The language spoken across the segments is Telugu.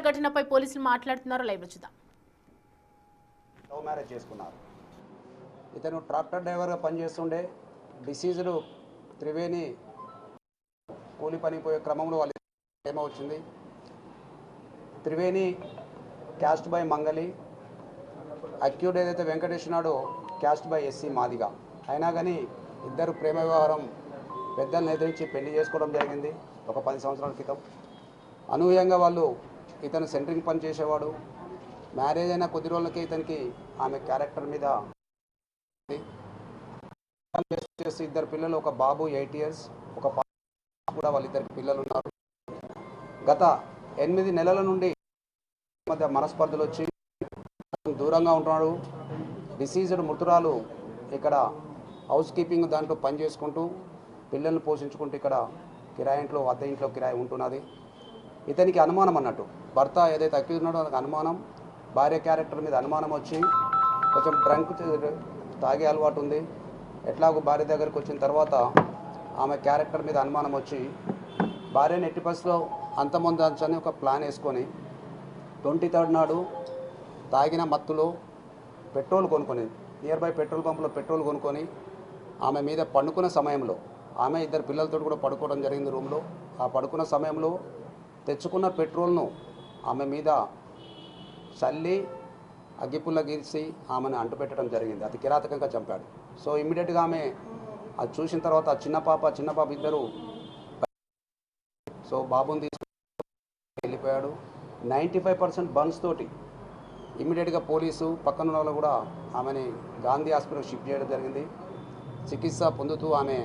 ఘటనపై పోలీసులు మాట్లాడుతున్నారు. లైవ్ చూద్దాం. లవ్ మ్యారేజ్ చేసుకున్నారు. ఇతను ట్రాక్టర్ డ్రైవర్గా పనిచేస్తుండే. డిసీజ్డ్ త్రివేణి కూలి పనిపోయే క్రమంలో వాళ్ళు ప్రేమ వచ్చింది. త్రివేణి క్యాస్ట్ బై మంగళి, అక్యూడ్ ఏదైతే వెంకటేశ్వరుడో క్యాస్ట్ బై ఎస్సీ మాదిగా. అయినా కానీ ఇద్దరు ప్రేమ వ్యవహారం పెద్దలను ఎదిరించి పెళ్లి చేసుకోవడం జరిగింది ఒక 10 సంవత్సరాల క్రితం. అనూహ్యంగా వాళ్ళు ఇతను సెంట్రింగ్ పని చేసేవాడు. మ్యారేజ్ అయిన కొద్ది రోజులకే ఇతనికి ఆమె క్యారెక్టర్ మీద చేసి ఇద్దరు పిల్లలు, ఒక బాబు 8 years, ఒక పాప కూడా వాళ్ళిద్దరికి పిల్లలు ఉన్నారు. గత 8 నెలల నుండి మధ్య మనస్పర్ధలు వచ్చి దూరంగా ఉంటున్నాడు. డిసీజ్డ్ మృతురాలు ఇక్కడ హౌస్ కీపింగ్ దాంట్లో పని చేసుకుంటూ పిల్లల్ని పోషించుకుంటూ ఇక్కడ కిరాయి ఇంట్లో, అద్దె ఇంట్లో కిరాయి ఉంటున్నది. ఇతనికి అనుమానం అన్నట్టు, భర్త ఏదైతే అక్యూజ్ ఉన్నాడో నాకు అనుమానం, భార్య క్యారెక్టర్ మీద అనుమానం వచ్చి కొంచెం డ్రంక్ తాగే అలవాటు ఉంది. ఎట్లాగో భార్య దగ్గరికి వచ్చిన తర్వాత ఆమె క్యారెక్టర్ మీద అనుమానం వచ్చి భార్యని ఎట్టి పరిస్థితిలో అంతమొందాల్చని ఒక ప్లాన్ వేసుకొని 23rd నాడు తాగిన మత్తులో పెట్రోల్ కొనుక్కొని, నియర్ బై పెట్రోల్ పంపులో పెట్రోల్ కొనుక్కొని ఆమె మీద పండుకున్న సమయంలో, ఆమె ఇద్దరు పిల్లలతో కూడా పడుకోవడం జరిగింది రూమ్లో. ఆ పడుకున్న సమయంలో తెచ్చుకున్న పెట్రోల్ను ఆమె మీద చల్లి అగ్గిపుల్ల గీసి ఆమెను అంటుపెట్టడం జరిగింది. అతి కిరాతకంగా చంపాడు. సో ఇమ్మీడియట్గా ఆమె అది చూసిన తర్వాత చిన్న పాప ఇద్దరు సో బాబుని తీసుకుని వెళ్ళిపోయాడు. 95% బర్న్స్ తోటి ఇమ్మీడియట్గా పోలీసు పక్కన వాళ్ళు కూడా ఆమెని గాంధీ హాస్పిటల్ షిఫ్ట్ చేయడం జరిగింది. చికిత్స పొందుతూ ఆమె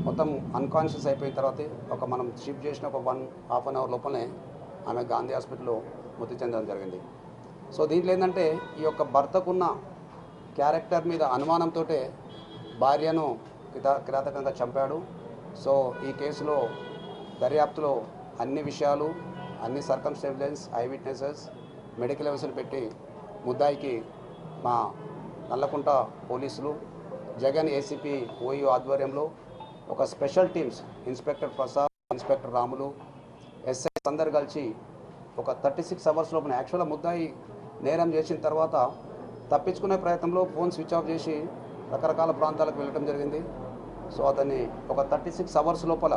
మొత్తం అన్కాన్షియస్ అయిపోయిన తర్వాత మనం షిఫ్ట్ చేసిన ఒక 1.5 hour లోపలనే ఆమె గాంధీ హాస్పిటల్లో మృతి చెందడం జరిగింది. సో దీంట్లో ఏంటంటే ఈ యొక్క భర్తకున్న క్యారెక్టర్ మీద అనుమానంతో భార్యను కిరాతకంగా చంపాడు. సో ఈ కేసులో దర్యాప్తులో అన్ని విషయాలు, అన్ని circumstances, I witnesses, medical evidence పెట్టి ముద్దాయికి మా నల్లకుంట పోలీసులు, జగన్ ఏసీపీ ఓయూ ఆధ్వర్యంలో ఒక special teams, inspector Prasad, inspector Ramulu, SIs అందరు కలిసి ఒక 36 hours లోపల యాక్చువల్గా ముద్దాయి నేరం చేసిన తర్వాత తప్పించుకునే ప్రయత్నంలో ఫోన్ స్విచ్ ఆఫ్ చేసి రకరకాల ప్రాంతాలకు వెళ్ళడం జరిగింది. సో అతన్ని ఒక 36 hours లోపల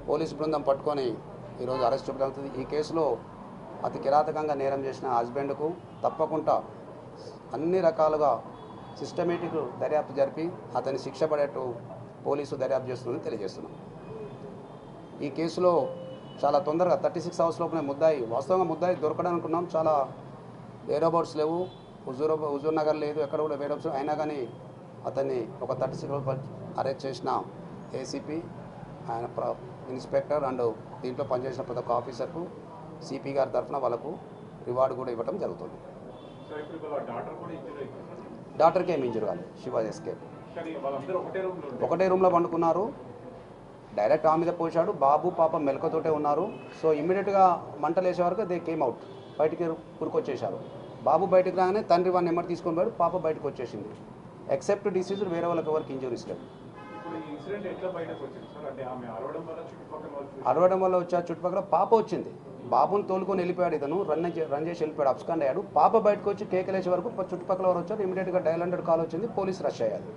పోలీసు బృందం పట్టుకొని ఈరోజు అరెస్ట్ చేయడం జరుగుతుంది. ఈ కేసులో అతి కిరాతకంగా నేరం చేసిన హస్బెండ్కు తప్పకుండా అన్ని రకాలుగా సిస్టమేటిక్ దర్యాప్తు జరిపి అతన్ని శిక్ష పడేట్టు పోలీసు దర్యాప్తు చేస్తుందని తెలియజేస్తున్నాం. ఈ కేసులో చాలా తొందరగా 36 hours లోపలే వాస్తవంగా ముద్దాయి దొరకడానుకున్నాం. చాలా వేరబౌట్స్ లేవు, హుజూర్ నగర్ లేదు, ఎక్కడ కూడా వేరబౌట్స్ అయినా కానీ అతన్ని ఒక 36 hours అరెస్ట్ చేసిన ఏసీపీ, ఆయన ఇన్స్పెక్టర్ అండ్ దీంట్లో పనిచేసిన ప్రతి ఒక్క ఆఫీసర్కు సిపి గారి తరఫున వాళ్ళకు రివార్డు కూడా ఇవ్వడం జరుగుతుంది. డాక్టర్కి ఏమి ఇంజూరీ కాలేదు, శివాజ్ ఎస్కేప్. ఒకటే రూమ్లో పండుకున్నారు. డైరెక్ట్ ఆ మీద పోశాడు. బాబు పాప మెలకతోటే ఉన్నారు. సో ఇమ్మీడియట్గా మంటలు వేసే వరకు దే కేమ్ అవుట్, బయటికి పురుకొచ్చేశారు. బాబు బయటకు రాగానే తండ్రి వాడిని నెంబర్ తీసుకొని పోయాడు, పాప బయటకు వచ్చేసింది. ఎక్సెప్ట్ డిసీజ్ వేరే వాళ్ళకి ఎవరికి ఇంజూరీస్ లేవు. అరవడం వల్ల వచ్చా చుట్టుపక్కల పాప వచ్చింది. బాబుని తోలుకొని వెళ్ళిపోయాడు. ఇతను రన్ చేసి వెళ్ళిపోయాడు, అబ్స్కాండ్ అయ్యాడు. పాప బయటకు వచ్చి కేకలేసే వరకు చుట్టుపక్కల వారు వచ్చారు. ఇమీడియట్గా డయల్ 100 కాల్ వచ్చింది, పోలీసు రష్ అయ్యారు.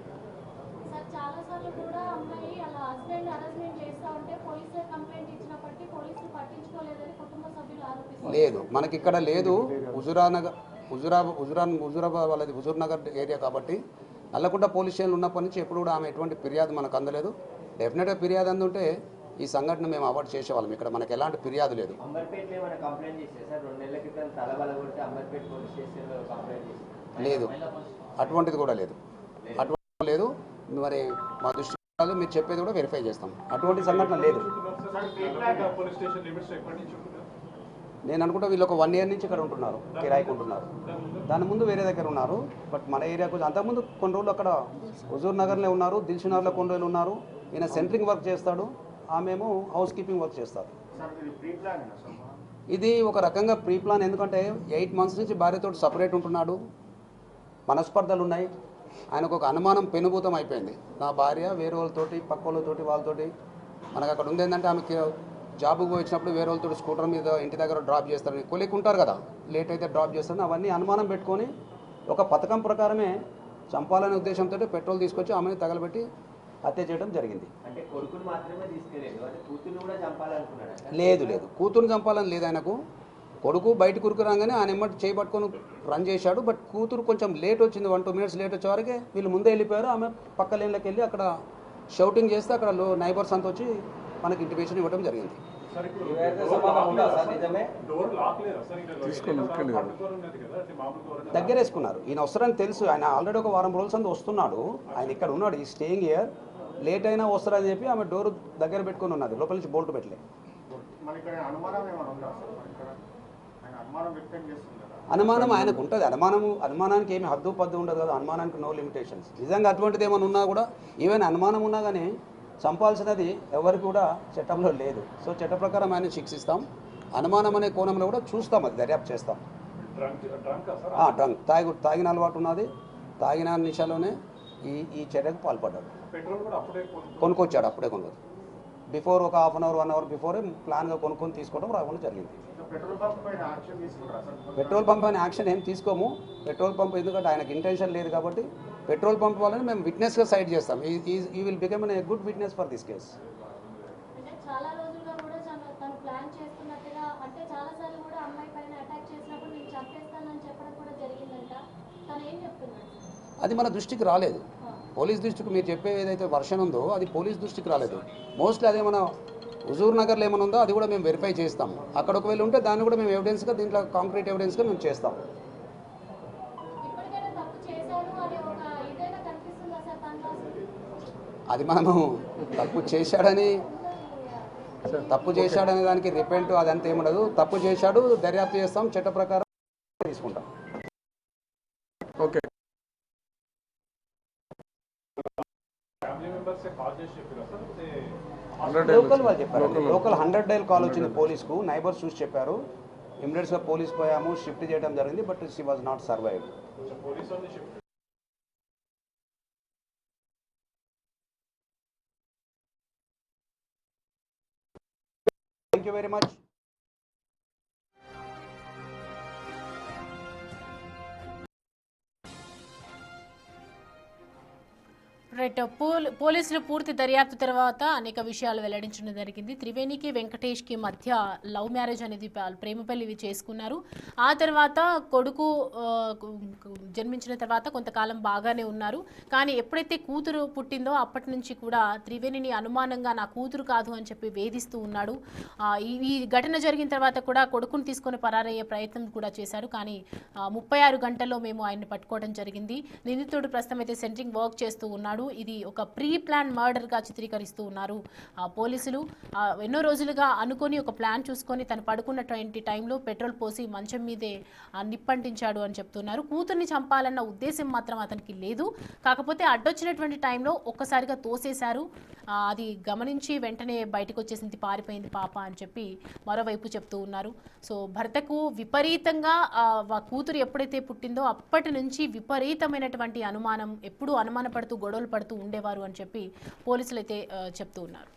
లేదు, మనకి ఇక్కడ లేదు. హుజూరాబాద్ వాళ్ళది హుజూర్ నగర్ ఏరియా కాబట్టి నల్లకుంట పోలీస్ స్టేషన్ ఉన్నప్పటి నుంచి ఎప్పుడు కూడా ఆమె ఎటువంటి ఫిర్యాదు మనకు అందలేదు. డెఫినెట్గా ఫిర్యాదు అందుంటే ఈ సంఘటన మేము అవాయిడ్ చేసేవాళ్ళం. ఇక్కడ మనకు ఎలాంటి ఫిర్యాదు లేదు. లేదు, అటువంటిది కూడా లేదు. అటువంటి లేదు. మరి మా దృష్టి మీరు చెప్పేది కూడా వెరిఫై చేస్తాం. అటువంటి సంఘటన లేదు. నేను అనుకుంటా వీళ్ళు ఒక 1 year నుంచి ఇక్కడ ఉంటున్నారు, కిరాయికి ఉంటున్నారు. దాని ముందు వేరే దగ్గర ఉన్నారు. బట్ మన ఏరియాకు అంతకుముందు కొన్ని రోజులు అక్కడ హుజూర్ నగర్లో ఉన్నారు, దిల్షు నగర్లో కొన్ని రోజులు ఉన్నారు. ఈయన సెంట్రింగ్ వర్క్ చేస్తాడు, ఆమెమో హౌస్ కీపింగ్ వర్క్ చేస్తారు. ఇది ఒక రకంగా ప్రీ ప్లాన్. ఎందుకంటే 8 months నుంచి భార్యతో సపరేట్ ఉంటున్నాడు, మనస్పర్ధలు ఉన్నాయి. ఆయనకు ఒక అనుమానం పెనుభూతం అయిపోయింది. నా భార్య వేరే వాళ్ళతోటి, పక్క వాళ్ళతోటి, వాళ్ళతోటి మనకు అక్కడ ఉంది ఏంటంటే ఆమెకి జాబ్కి పోయి వచ్చినప్పుడు వేరే వాళ్ళతో స్కూటర్ మీద ఇంటి దగ్గర డ్రాప్ చేస్తారని ఉంటారు కదా, లేట్ అయితే డ్రాప్ చేస్తారని అవన్నీ అనుమానం పెట్టుకొని ఒక పథకం ప్రకారమే చంపాలనే ఉద్దేశంతో పెట్రోల్ తీసుకొచ్చి ఆమెను తగలబెట్టి హత్య చేయడం జరిగింది. అంటే కొడుకుని మాత్రమే తీసుకెళ్ళాడు, అంటే కూతుర్ని కూడా చంపాలనుకున్నాడు? లేదు, కూతురుని చంపాలని లేదు ఆయనకు. కొడుకు బయట కురుకురాగానే ఆయన ఎమ్మటి చేయబట్టుకొని రన్ చేశాడు. బట్ కూతురు కొంచెం లేట్ వచ్చింది, 1-2 మినిట్స్ లేట్ వచ్చే వరకే వీళ్ళు ముందే వెళ్ళిపోయారు. ఆమె పక్క లేన్లోకి వెళ్ళి అక్కడ షౌటింగ్ చేస్తే అక్కడ నైబర్స్ అంతా వచ్చి మనకి ఇంటిమేషన్ ఇవ్వడం జరిగింది. దగ్గరేసుకున్నారు. ఈయన వస్తారని తెలుసు, ఆయన ఆల్రెడీ ఒక వారం రోజుల సంది వస్తున్నాడు, ఆయన ఇక్కడ ఉన్నాడు, ఈ స్టేయింగ్ ఇయర్. లేట్ అయినా వస్తారని చెప్పి ఆమె డోర్ దగ్గర పెట్టుకొని ఉన్నది, లోపల నుంచి బోల్ట్ పెట్టలే. అనుమానం ఆయనకు ఉంటుంది. అనుమానానికి ఏమి హద్దు పద్దు ఉండదు కదా, అనుమానానికి నో లిమిటేషన్స్. నిజంగా అటువంటిది ఏమైనా ఉన్నా కూడా, ఈవెన్ అనుమానం ఉన్నా కానీ చంపాల్సినది ఎవరికి కూడా చట్టంలో లేదు. సో చట్ట ప్రకారం ఆయన శిక్షిస్తాం. అనుమానం అనే కోణంలో కూడా చూస్తాం, అది దర్యాప్తు చేస్తాం. డ్రంక్ తాగిన అలవాటు ఉన్నది, తాగిన నిశాలోనే ఈ చర్యకు పాల్పడ్డాడు. కొనుక్కొచ్చాడు, అప్పుడే కొనుక్కొచ్చాడు. బిఫోర్ ఒక హాఫ్ అన్ అవర్ 1 అవర్ బిఫోరే ప్లాన్గా కొనుక్కొని తీసుకోవడం రావడం జరిగింది. పెట్రోల్ పంప్ అని యాక్షన్ ఏం తీసుకోము. పెట్రోల్ పంప్ ఎందుకంటే ఆయనకు ఇంటెన్షన్ లేదు కాబట్టి పెట్రోల్ పంప్ వాళ్ళని మేము విట్నెస్గా సైడ్ చేస్తాం. ఈ will become a good witness for this case. అది మన దృష్టికి రాలేదు, పోలీస్ దృష్టికి. మీరు చెప్పే ఏదైతే వర్షన్ ఉందో అది పోలీస్ దృష్టికి రాలేదు. మోస్ట్లీ అదే మన హుజూర్ నగర్లో ఏమైనా ఉందో అది కూడా మేము వెరిఫై చేస్తాం. అక్కడ ఒకవేళ ఉంటే దాన్ని కూడా మేము ఎవిడెన్స్గా, దీంట్లో కాంక్రీట్ ఎవిడెన్స్గా మేము చేస్తాం. అది మనము తప్పు చేశాడనే దానికి రిపెంట్ అదంతా ఏముండదు. తప్పు చేశాడు, దర్యాప్తు చేస్తాం, చట్ట ప్రకారం తీసుకుంటాం. ఓకే. లోకల్ వాళ్ళు చెప్పారు, లోకల్ 100 డైల్ కాల్ వచ్చింది పోలీస్కు. నైబర్స్ చూసి చెప్పారు. ఇమ్మీడియట్స్గా పోలీస్ పోయాము, షిఫ్ట్ చేయడం జరిగింది. But she was not survived. Thank you very much. Right. పోలీసులు పూర్తి దర్యాప్తు తర్వాత అనేక విషయాలు వెల్లడించడం జరిగింది. త్రివేణికి వెంకటేష్కి మధ్య లవ్ మ్యారేజ్ అనేది ప్రేమ పెళ్లి చేసుకున్నారు. ఆ తర్వాత కొడుకు జన్మించిన తర్వాత కొంతకాలం బాగానే ఉన్నారు. కానీ ఎప్పుడైతే కూతురు పుట్టిందో అప్పటి నుంచి కూడా త్రివేణిని అనుమానంగా నా కూతురు కాదు అని చెప్పి వేధిస్తూ ఉన్నాడు. ఈ ఘటన జరిగిన తర్వాత కూడా కొడుకుని తీసుకొని పరారయ్యే ప్రయత్నం కూడా చేశారు. కానీ 36 గంటల్లో మేము ఆయన్ని పట్టుకోవడం జరిగింది. నిందితుడు ప్రస్తుతం అయితే సెంట్రింగ్ వర్క్ చేస్తూ ఉన్నాడు. ఇది ఒక ప్రీ ప్లాన్ మర్డర్గా చిత్రీకరిస్తూ ఉన్నారు పోలీసులు. ఎన్నో రోజులుగా అనుకొని ఒక ప్లాన్ చూసుకొని తను పడుకున్నటువంటి టైంలో పెట్రోల్ పోసి మంచం మీదే నిప్పంటించాడు అని చెప్తున్నారు. కూతుర్ని చంపాలన్న ఉద్దేశం మాత్రం అతనికి లేదు. కాకపోతే అడ్డొచ్చినటువంటి టైంలో ఒక్కసారిగా తోసేశారు. అది గమనించి వెంటనే బయటకు వచ్చేసింది, పారిపోయింది పాప అని చెప్పి మరోవైపు చెప్తూ ఉన్నారు. సో భర్తకు విపరీతంగా కూతురు ఎప్పుడైతే పుట్టిందో అప్పటి నుంచి విపరీతమైనటువంటి అనుమానం, ఎప్పుడూ అనుమానపడుతూ గొడవలు పడుతూ ఉండేవారు అని చెప్పి పోలీసులు అయితే చెప్తూ ఉన్నారు.